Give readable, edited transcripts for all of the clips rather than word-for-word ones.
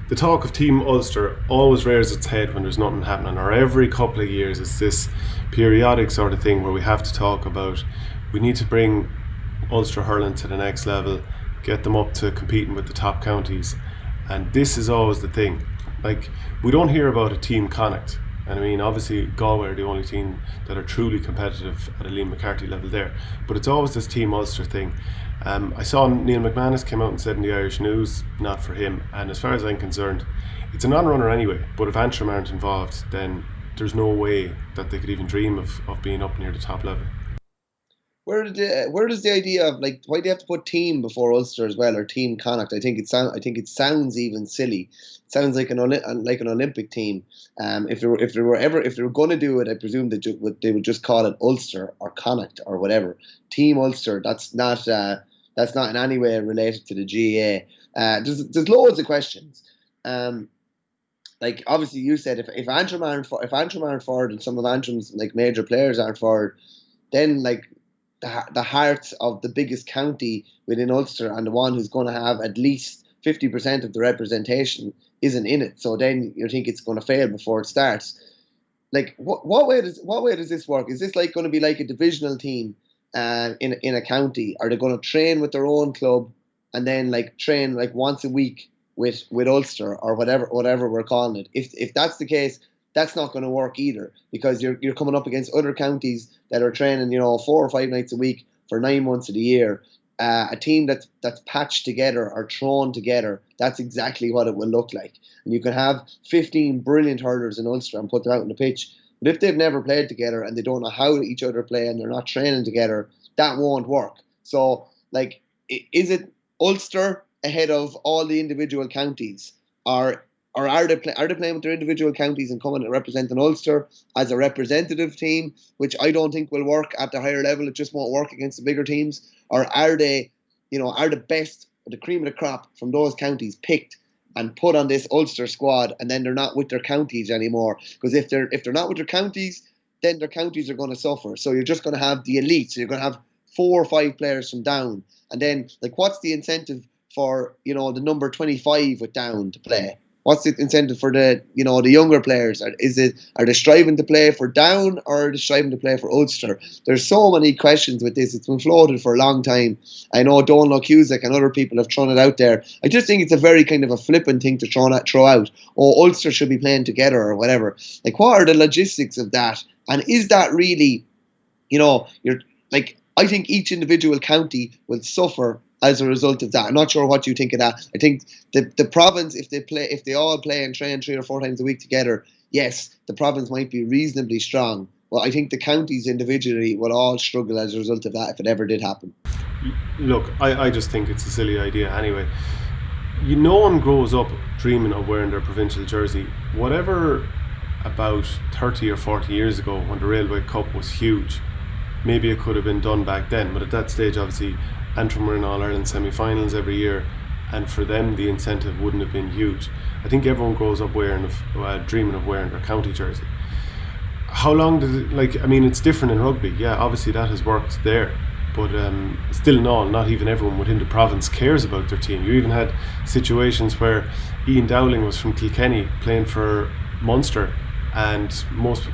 the talk of Team Ulster always rears its head when there's nothing happening, or every couple of years it's this periodic sort of thing where we have to talk about we need to bring Ulster hurling to the next level, get them up to competing with the top counties, and this is always the thing. Like, we don't hear about a Team Connacht, and I mean obviously Galway are the only team that are truly competitive at a Liam McCarthy level there, but it's always this Team Ulster thing. I saw Neil McManus came out and said in the Irish News, not for him, and as far as I'm concerned, it's a non-runner anyway, but if Antrim aren't involved, then there's no way that they could even dream of being up near the top level. Where does the idea of, like, why do you have to put team before Ulster as well, or Team Connacht? I think it sounds even silly. It sounds like an Olympic team. If they were going to do it, I presume they would just call it Ulster or Connacht or whatever. Team Ulster. That's not in any way related to the GAA. There's loads of questions. Like, obviously you said if Antrim aren't forward and some of Antrim's like major players aren't forward, then like the heart of the biggest county within Ulster and the one who's going to have at least 50% of the representation isn't in it. So then you think it's going to fail before it starts. Like, what way does this work? Is this like going to be like a divisional team in a county? Are they going to train with their own club and then like train like once a week with Ulster or whatever we're calling it? If that's the case, that's not going to work either, because you're coming up against other counties that are training 4 or 5 nights a week for 9 months of the year. A team that's patched together or thrown together, that's exactly what it will look like. And you can have 15 brilliant hurlers in Ulster and put them out on the pitch, but if they've never played together and they don't know how each other play and they're not training together, that won't work. So, like, is it Ulster ahead of all the individual counties, or are they playing with their individual counties and coming and representing Ulster as a representative team, which I don't think will work at the higher level? It just won't work against the bigger teams. Or are they, are the best, the cream of the crop from those counties picked and put on this Ulster squad, and then they're not with their counties anymore? Because if they're not with their counties, then their counties are going to suffer. So you're just going to have the elite. So you're going to have 4 or 5 players from Down, and then like, what's the incentive for the number 25 with Down to play? What's the incentive for the younger players? Are they striving to play for Down, or are they striving to play for Ulster? There's so many questions with this. It's been floated for a long time. I know Donal Cusack and other people have thrown it out there. I just think it's a very kind of a flippant thing to throw out. Oh, Ulster should be playing together or whatever. Like, what are the logistics of that? And is that really, you're like, I think each individual county will suffer as a result of that. I'm not sure what you think of that. I think the province, if they all play and train 3 or 4 times a week together, yes, the province might be reasonably strong. Well, I think the counties individually will all struggle as a result of that if it ever did happen. Look, I just think it's a silly idea anyway. No one grows up dreaming of wearing their provincial jersey. Whatever about 30 or 40 years ago when the Railway Cup was huge, maybe it could have been done back then, but at that stage obviously Antrim were in All-Ireland semi-finals every year, and for them the incentive wouldn't have been huge. I think everyone grows up dreaming of wearing their county jersey. How long does it, it's different in rugby. Yeah, obviously that has worked there, but still in all, not even everyone within the province cares about their team. You even had situations where Ian Dowling was from Kilkenny playing for Munster, and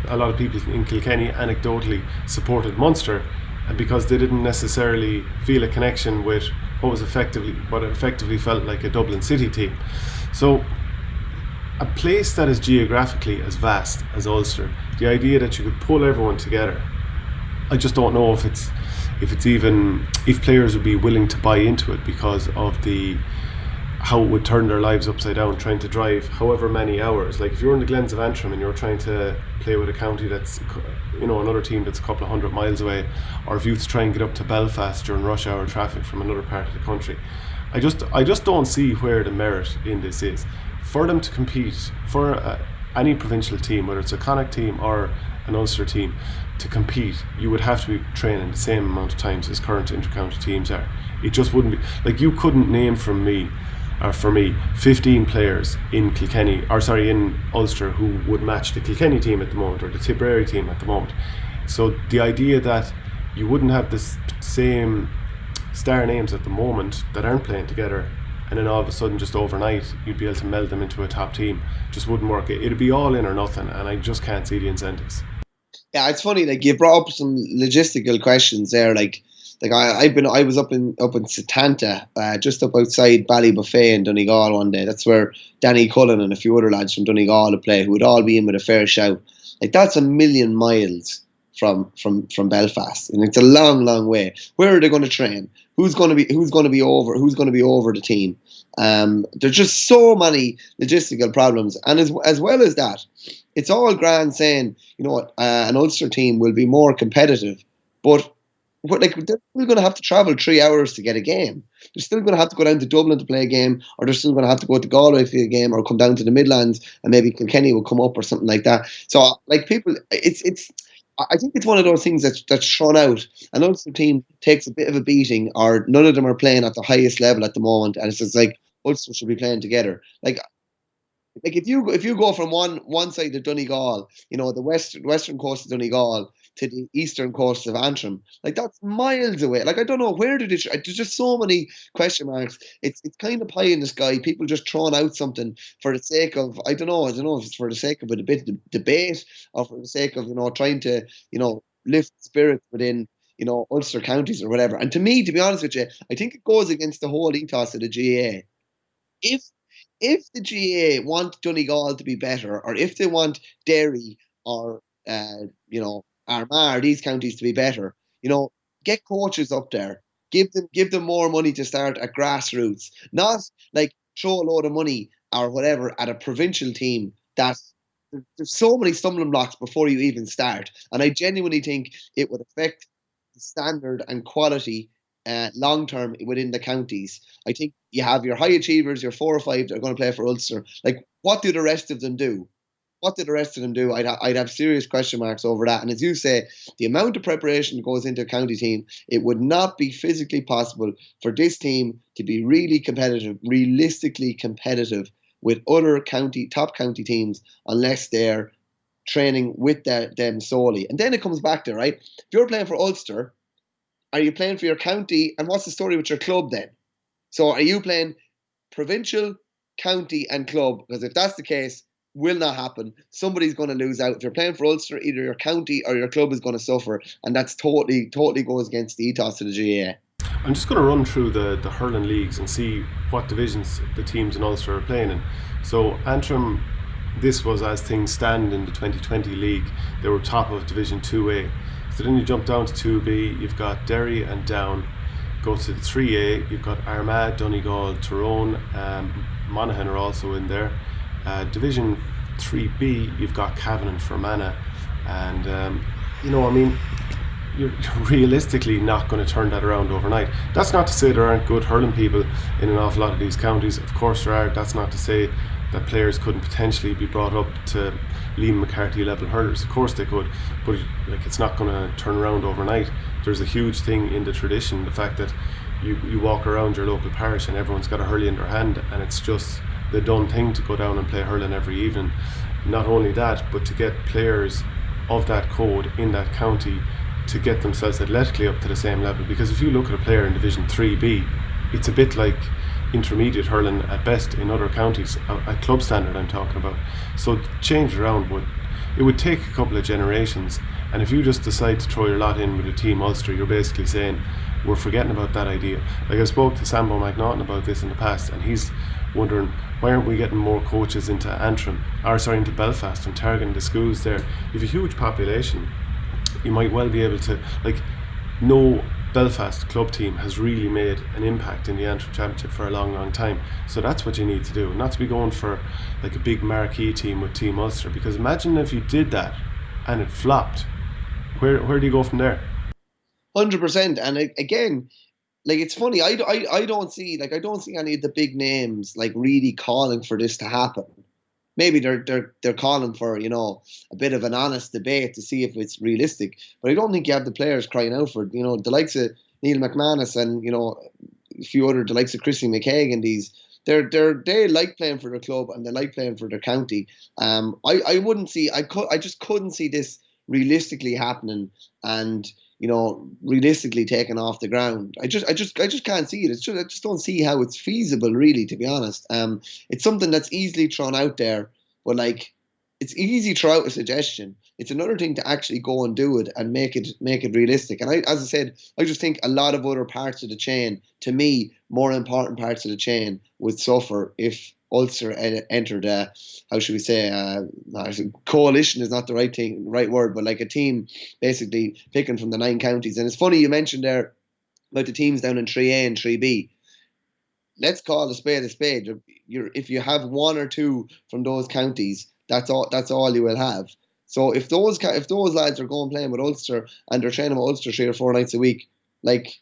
a lot of people in Kilkenny anecdotally supported Munster, and because they didn't necessarily feel a connection with what effectively felt like a Dublin City team. So a place that is geographically as vast as Ulster, the idea that you could pull everyone together, I just don't know if players would be willing to buy into it, because of how it would turn their lives upside down trying to drive however many hours. Like, if you're in the Glens of Antrim and you're trying to play with a county that's another team that's a couple of 100 miles away, or if you try and get up to Belfast during rush hour traffic from another part of the country, I just don't see where the merit in this is. For them to compete, for any provincial team, whether it's a Connacht team or an Ulster team, to compete, you would have to be training the same amount of times as current inter-county teams are. It just wouldn't be, like, you couldn't name for me 15 players in Ulster who would match the Kilkenny team at the moment, or the Tipperary team at the moment. So the idea that you wouldn't have the same star names at the moment that aren't playing together, and then all of a sudden, just overnight, you'd be able to meld them into a top team. Just wouldn't work. It'd be all in or nothing, and I just can't see the incentives. Yeah, it's funny. Like you brought up some logistical questions there. I was up in Setanta, just up outside Ballybuffet in Donegal one day. That's where Danny Cullen and a few other lads from Donegal would play, who would all be in with a fair shout. Like that's a million miles from Belfast, and it's a long, long way. Where are they going to train? Who's going to be over the team? There's just so many logistical problems, and as well as that, it's all grand saying, you know what, an Ulster team will be more competitive, but like they're still going to have to travel 3 hours to get a game. They're still going to have to go down to Dublin to play a game, or they're still going to have to go to Galway for a game, or come down to the Midlands, and maybe Kilkenny will come up or something like that. So, like people, it's. I think it's one of those things that's thrown out. An Ulster team takes a bit of a beating, or none of them are playing at the highest level at the moment, and it's just like Ulster should be playing together. Like if you go from one side of Donegal, the western coast of Donegal, to the eastern coast of Antrim, like that's miles away. Like I don't know where did it. There's just so many question marks. It's kind of pie in the sky. People just throwing out something for the sake of, I don't know if it's for the sake of a bit of debate, or for the sake of trying to lift spirits within Ulster counties or whatever. And to me, to be honest with you, I think it goes against the whole ethos of the GAA. If the GA want Donegal to be better, or if they want Derry or Armagh, these counties to be better, get coaches up there, give them more money to start at grassroots, not like throw a load of money or whatever at a provincial team that there's so many stumbling blocks before you even start, and I genuinely think it would affect the standard and quality long term within the counties. I think you have your high achievers, your 4 or 5 that are going to play for Ulster. Like, what do the rest of them do? What did the rest of them do? I'd have serious question marks over that. And as you say, the amount of preparation that goes into a county team, it would not be physically possible for this team to be really competitive, realistically competitive with other top county teams, unless they're training with them solely. And then it comes back to, right, if you're playing for Ulster, are you playing for your county? And what's the story with your club then? So are you playing provincial, county, and club? Because if that's the case, will not happen. Somebody's going to lose out. If you're playing for Ulster, either your county or your club is going to suffer, and that's totally goes against the ethos of the GAA. I'm just going to run through the hurling leagues and see what divisions the teams in Ulster are playing in. So Antrim, this was as things stand in the 2020 league. They were top of Division 2A. So then you jump down to 2B, you've got Derry and Down. Go to the 3A, you've got Armagh, Donegal, Tyrone, Monaghan are also in there. Division 3B, you've got Cavan and Fermanagh. And, you're realistically not going to turn that around overnight. That's not to say there aren't good hurling people in an awful lot of these counties. Of course there are. That's not to say that players couldn't potentially be brought up to Liam McCarthy level hurlers. Of course they could, but it's not going to turn around overnight. There's a huge thing in the tradition, the fact that you walk around your local parish and everyone's got a hurley in their hand, and it's just the done thing to go down and play hurling every evening. Not only that, but to get players of that code in that county to get themselves athletically up to the same level. Because if you look at a player in Division 3B, it's a bit like intermediate hurling at best in other counties, at club standard I'm talking about. So change around it would take a couple of generations, and if you just decide to throw your lot in with a team Ulster, you're basically saying we're forgetting about that idea. Like, I spoke to Sambo McNaughton about this in the past, and he's wondering why aren't we getting more coaches into into Belfast and targeting the schools there. You have a huge population, you might well be able to, no Belfast club team has really made an impact in the Antrim Championship for a long time. So that's what you need to do, not to be going for a big marquee team with Team Ulster, because imagine if you did that and it flopped. Where do you go from there? 100%. And again, it's funny. I don't see any of the big names really calling for this to happen. Maybe they're calling for a bit of an honest debate to see if it's realistic. But I don't think you have the players crying out for it. The likes of Neil McManus and a few other, the likes of Chrissy McKaig and these. They like playing for their club and they like playing for their county. I just couldn't see this realistically happening. And realistically taken off the ground. I just can't see it. I just don't see how it's feasible, really, to be honest. It's something that's easily thrown out there, but like, it's easy to throw out a suggestion. It's another thing to actually go and do it and make it realistic. And as I said, I just think a lot of other parts of the chain, to me, more important parts of the chain, would suffer if Ulster entered, how should we say, coalition is not the right word, but like a team basically picking from the 9 counties. And it's funny you mentioned there about the teams down in 3A and 3B. Let's call a spade a spade. If you have one or two from those counties, that's all. That's all you will have. So if those lads are going playing with Ulster and they're training with Ulster 3 or 4 nights a week, like,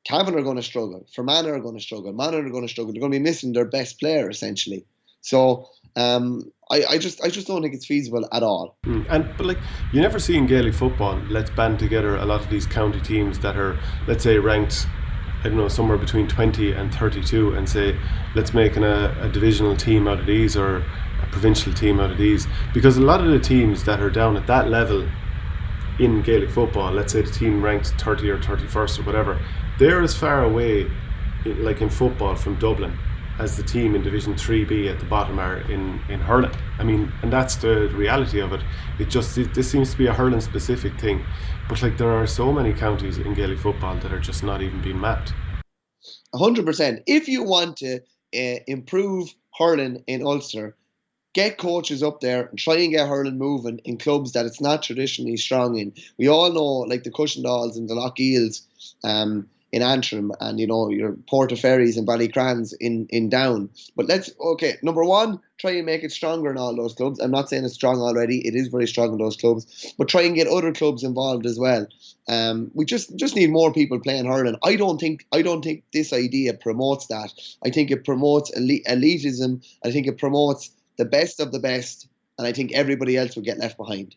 Cavan are going to struggle. Fermanagh are going to struggle. Monaghan are going to struggle. They're going to be missing their best player essentially. So I just don't think it's feasible at all. But like, you never see in Gaelic football, let's band together a lot of these county teams that are, let's say, ranked, I don't know, somewhere between 20 and 32, and say, let's make a divisional team out of these, or a provincial team out of these. Because a lot of the teams that are down at that level in Gaelic football, let's say the team ranked 30 or 31st or whatever, they're as far away, like in football, from Dublin as the team in Division 3B at the bottom are in hurling. I mean, and that's the reality of it. This seems to be a hurling specific thing, but like, there are so many counties in Gaelic football that are just not even being mapped. 100%. If you want to improve hurling in Ulster, get coaches up there and try and get hurling moving in clubs that it's not traditionally strong in. We all know, like, the Cushendalls and the Loch Eels in Antrim, and your Portaferries and Ballycrans in Down. But number one, try and make it stronger in all those clubs. I'm not saying it's strong already; it is very strong in those clubs. But try and get other clubs involved as well. We just need more people playing hurling. I don't think this idea promotes that. I think it promotes elitism. I think it promotes the best of the best, and I think everybody else will get left behind.